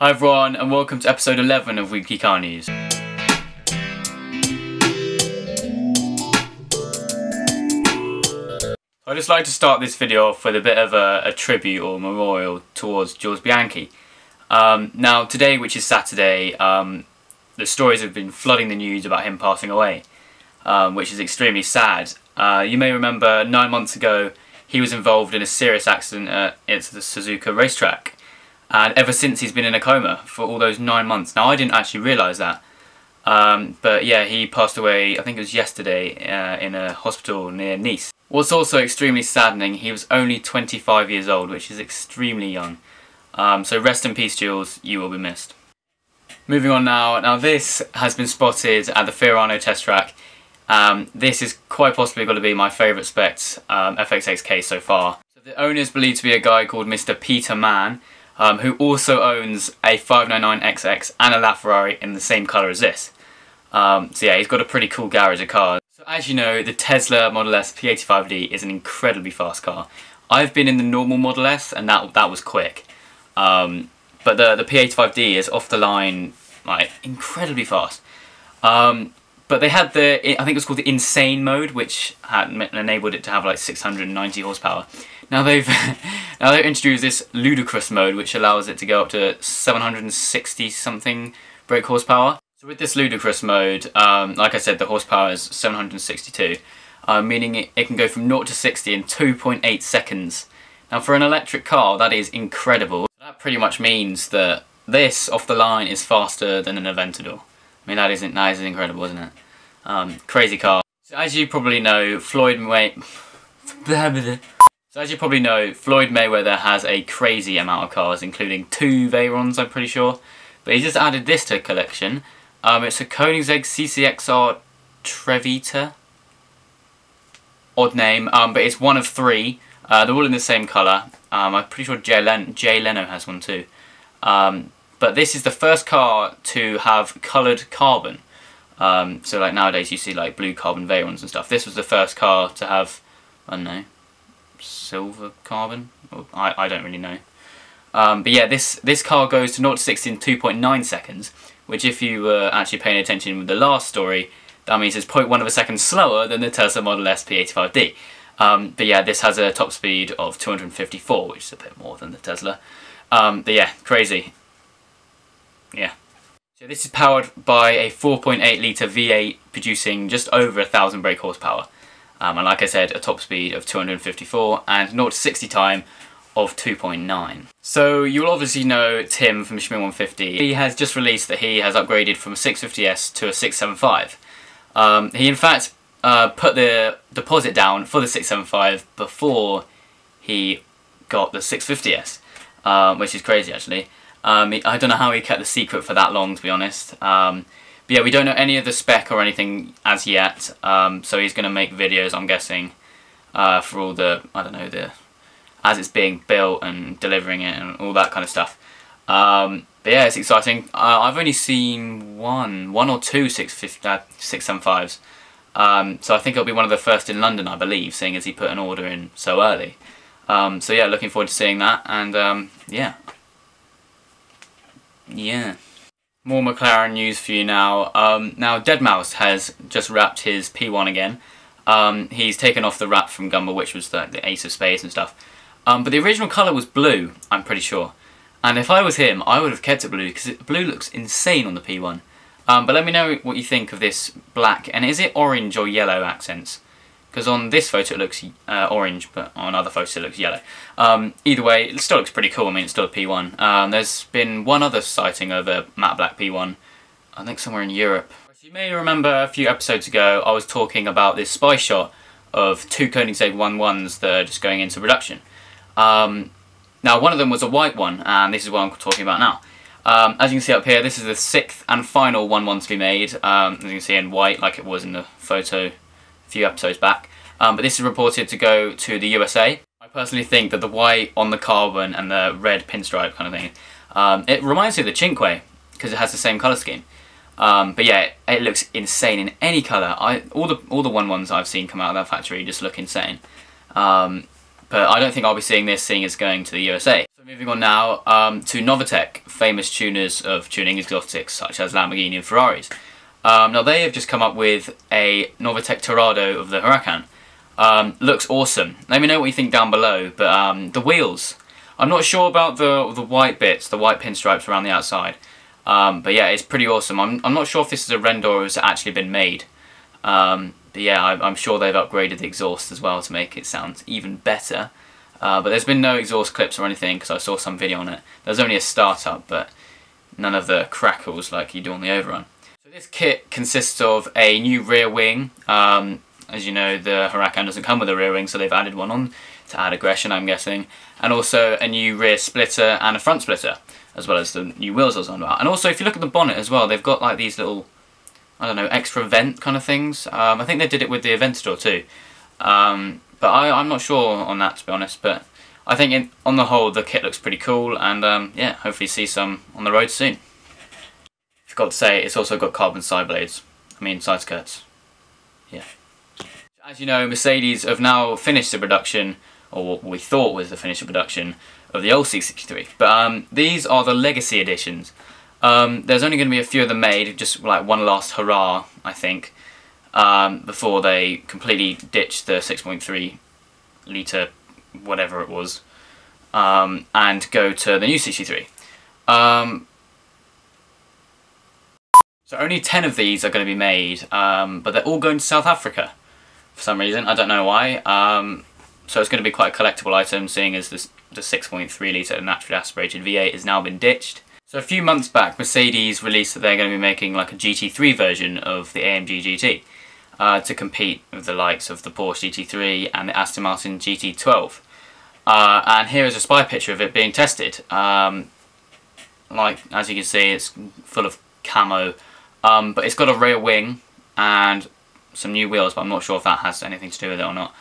Hi everyone, and welcome to episode 11 of Weekly Car News. I'd just like to start this video off with a bit of a tribute or memorial towards Jules Bianchi. Now today, which is Saturday, the stories have been flooding the news about him passing away, which is extremely sad. You may remember 9 months ago he was involved in a serious accident at the Suzuka racetrack. And ever since he's been in a coma for all those 9 months. Now I didn't actually realise that, but yeah, he passed away, I think it was yesterday, in a hospital near Nice. What's also extremely saddening, he was only 25 years old, which is extremely young. So rest in peace, Jules, you will be missed. Moving on now. Now this has been spotted at the Veyron test track. This is quite possibly going to be my favourite spec FXXK so far. So the owner is believed to be a guy called Mr. Peter Mann, who also owns a 599XX and a LaFerrari in the same colour as this. So yeah, he's got a pretty cool garage of cars. So as you know, the Tesla Model S P85D is an incredibly fast car. I've been in the normal Model S and that was quick. But the P85D is off the line, like, incredibly fast. But they had I think it was called the Insane mode, which had enabled it to have like 690 horsepower. Now they've introduced this ludicrous mode, which allows it to go up to 760 something brake horsepower. So with this ludicrous mode, like I said, the horsepower is 762, meaning it can go from 0 to 60 in 2.8 seconds. Now for an electric car, that is incredible. That pretty much means that this off the line is faster than an Aventador. I mean, that is incredible, isn't it? Crazy car. So as you probably know, Floyd Mayweather has a crazy amount of cars, including 2 Veyrons, I'm pretty sure. But he just added this to a collection. It's a Koenigsegg CCXR Trevita. Odd name, but it's one of 3. They're all in the same colour. I'm pretty sure Jay Leno has one too. But this is the first car to have coloured carbon. So like nowadays you see like blue carbon Veyrons and stuff. This was the first car to have, I don't know, silver carbon? I don't really know. But yeah, this car goes to 0 to 60 in 2.9 seconds, which if you were actually paying attention with the last story, that means it's 0.1 of a second slower than the Tesla Model S P85D. But yeah, this has a top speed of 254, which is a bit more than the Tesla. But yeah, crazy. Yeah. So this is powered by a 4.8 litre V8 producing just over 1,000 brake horsepower. And like I said, a top speed of 254 and 0 to 60 time of 2.9. So you'll obviously know Tim from Schmidt150. He has just released that he has upgraded from a 650S to a 675. He in fact put the deposit down for the 675 before he got the 650S, which is crazy actually. I don't know how he kept the secret for that long, to be honest. But yeah, we don't know any of the spec or anything as yet. So he's going to make videos, I'm guessing, for all the, I don't know, as it's being built and delivering it and all that kind of stuff. But yeah, it's exciting. I've only seen one or two 675s. So I think it'll be one of the first in London, I believe, seeing as he put an order in so early. So yeah, looking forward to seeing that, and yeah. Yeah. More McLaren news for you now. Now DeadMau5's has just wrapped his P1 again. He's taken off the wrap from Gumber, which was the Ace of Spades and stuff. But the original colour was blue, I'm pretty sure. And if I was him, I would have kept it blue, because blue looks insane on the P1. But let me know what you think of this black, and is it orange or yellow accents? Because on this photo it looks orange, but on other photos it looks yellow. Either way, it still looks pretty cool. I mean, it's still a P1. There's been one other sighting of a matte black P1, I think somewhere in Europe. So you may remember a few episodes ago I was talking about this spy shot of 2 Koenigsegg One that are just going into production. Now one of them was a white one, and this is what I'm talking about now. As you can see up here, this is the 6th and final 1-1 to be made. As you can see in white, like it was in the photo few episodes back, but this is reported to go to the USA. I personally think that the white on the carbon and the red pinstripe kind of thing, it reminds me of the Cinque because it has the same colour scheme. But yeah, it looks insane in any colour. All the 1-1s I've seen come out of that factory just look insane. but I don't think I'll be seeing this, seeing it's going to the USA. So moving on now to Novitec, famous tuners of tuning exotics such as Lamborghini and Ferraris. Now they have just come up with a Novitec Torado of the Huracan. Looks awesome. Let me know what you think down below, but the wheels. I'm not sure about the white bits, the white pinstripes around the outside. But yeah, it's pretty awesome. I'm not sure if this is a render or has actually been made. But yeah, I'm sure they've upgraded the exhaust as well to make it sound even better. But there's been no exhaust clips or anything because I saw some video on it. There's only a startup, but none of the crackles like you do on the Overrun. So this kit consists of a new rear wing. As you know, the Huracan doesn't come with a rear wing, so they've added one on to add aggression, I'm guessing. And also a new rear splitter and a front splitter, as well as the new wheels I was on about. And also, if you look at the bonnet as well, they've got like these little, I don't know, extra vent kind of things. I think they did it with the Aventador too. But I'm not sure on that, to be honest. But I think on the whole, the kit looks pretty cool. And yeah, hopefully see some on the road soon. Forgot to say, it's also got carbon side blades. I mean, side skirts. Yeah. As you know, Mercedes have now finished the production, or what we thought was the finished production, of the old C63. But these are the Legacy Editions. There's only going to be a few of them made, just like one last hurrah, I think, before they completely ditch the 6.3 litre, whatever it was, and go to the new 63. So only 10 of these are going to be made, but they're all going to South Africa for some reason. I don't know why. So it's going to be quite a collectible item, seeing as the 6.3 litre naturally aspirated V8 has now been ditched. So a few months back, Mercedes released that they're going to be making like a GT3 version of the AMG GT to compete with the likes of the Porsche GT3 and the Aston Martin GT12. And here is a spy picture of it being tested. Like, as you can see, it's full of camo, but it's got a rear wing and some new wheels, but I'm not sure if that has anything to do with it or not.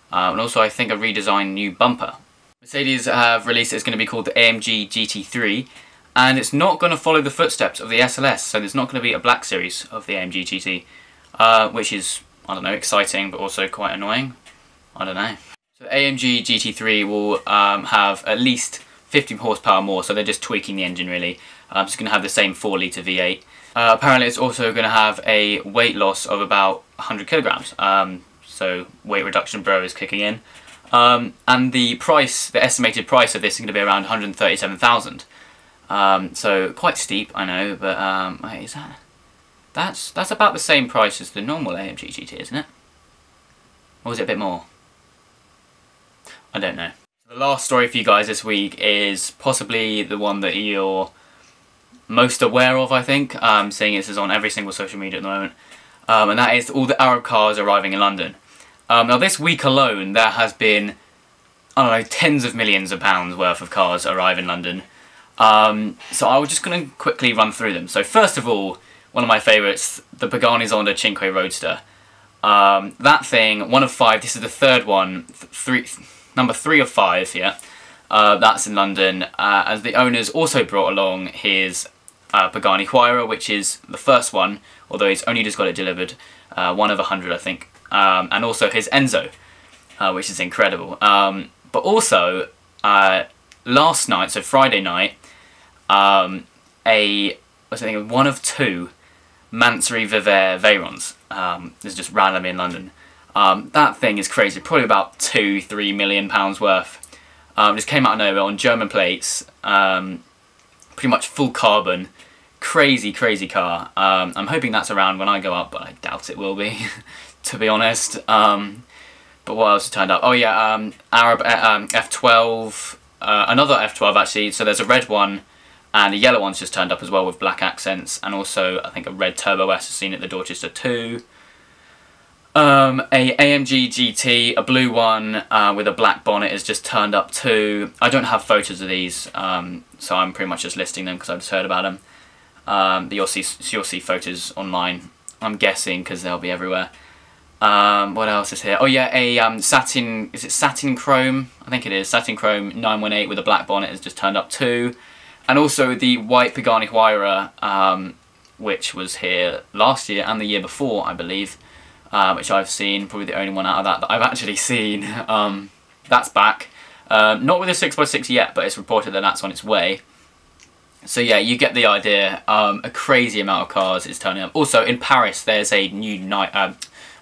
And also, I think a redesigned new bumper. Mercedes have released it's going to be called the AMG GT3, and it's not going to follow the footsteps of the SLS, so there's not going to be a black series of the AMG GT, which is, I don't know, exciting, but also quite annoying. I don't know. So the AMG GT3 will have at least 50 horsepower more, so they're just tweaking the engine really. It's going to have the same 4 litre V8. Apparently it's also going to have a weight loss of about 100 kilograms. So weight reduction bro is kicking in. And the estimated price of this is going to be around 137,000. So quite steep, I know, but wait, is that's about the same price as the normal AMG GT, isn't it? Or is it a bit more? I don't know. The last story for you guys this week is possibly the one that you're most aware of, I think, seeing this is on every single social media at the moment, and that is all the Arab cars arriving in London. Now this week alone there has been, I don't know, tens of millions of pounds worth of cars arrive in London. So I was just going to quickly run through them. So first of all, one of my favourites, the Pagani Zonda Cinque Roadster. That thing, one of 5, this is the third one, number 3 of 5, yeah. That's in London, as the owners also brought along his Pagani Huayra, which is the first one, although he's only just got it delivered, 1 of 100 I think, and also his Enzo, which is incredible. But also, last night, so Friday night, one of 2 Mansory Viver Veyrons is just randomly in London. That thing is crazy, probably about £2–3 million worth. Just came out of nowhere on German plates, pretty much full carbon, crazy car. I'm hoping that's around when I go up, but I doubt it will be, to be honest. But what else has turned up? Oh yeah, Arab F12, another F12 actually, so there's a red one, and a yellow one's just turned up as well with black accents, and also I think a red Turbo S has seen at the Dorchester 2. A AMG GT, a blue one with a black bonnet has just turned up too. I don't have photos of these, so I'm pretty much just listing them because I've just heard about them. But you'll see photos online, I'm guessing, because they'll be everywhere. What else is here? Oh yeah, a satin, is it satin chrome? I think it is, satin chrome 918 with a black bonnet has just turned up too. And also the white Pagani Huayra, which was here last year and the year before, I believe. Which I've seen, probably the only one out of that I've actually seen. that's back. Not with a 6x6 yet, but it's reported that that's on its way. So yeah, you get the idea. A crazy amount of cars is turning up. Also in Paris, there's a new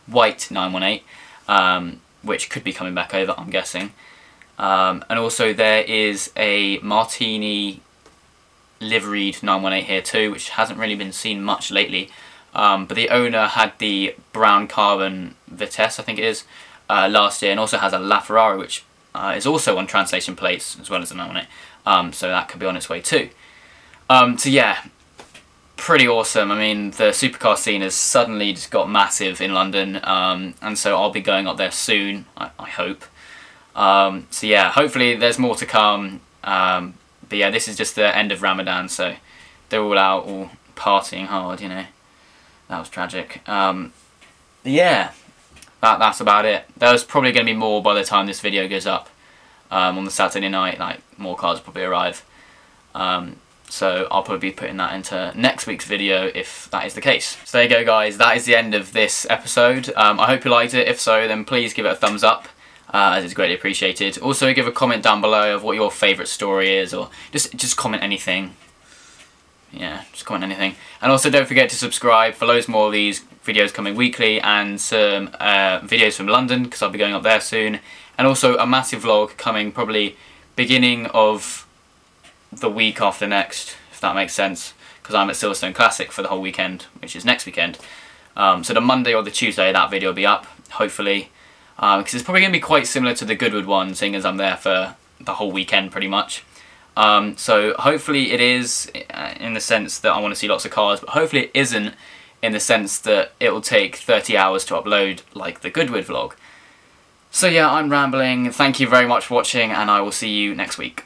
white 918, which could be coming back over, I'm guessing. And also there is a Martini liveried 918 here too, which hasn't really been seen much lately. But the owner had the brown carbon Vitesse, I think it is, last year, and also has a LaFerrari, which is also on translation plates as well as the 918. So that could be on its way too. So yeah, pretty awesome. I mean, the supercar scene has suddenly just got massive in London, and so I'll be going up there soon, I hope. So yeah, hopefully there's more to come. But yeah, this is just the end of Ramadan, so they're all out, all partying hard, you know. That was tragic. Yeah, that's about it. There's probably going to be more by the time this video goes up. On the Saturday night, like, more cars will probably arrive. So I'll probably be putting that into next week's video if that is the case. So there you go, guys. That is the end of this episode. I hope you liked it. If so, then please give it a thumbs up, as it's greatly appreciated. Also, give a comment down below of what your favourite story is, or just comment anything. Yeah, just comment anything. And also don't forget to subscribe for loads more of these videos coming weekly, and some videos from London, because I'll be going up there soon. And also a massive vlog coming probably beginning of the week after next, if that makes sense, because I'm at Silverstone Classic for the whole weekend, which is next weekend. So the Monday or the Tuesday that video will be up, hopefully, because it's probably going to be quite similar to the Goodwood one, seeing as I'm there for the whole weekend pretty much. So hopefully it is, in the sense that I want to see lots of cars, but hopefully it isn't in the sense that it will take 30 hours to upload like the Goodwood vlog. So yeah, I'm rambling. Thank you very much for watching, and I will see you next week.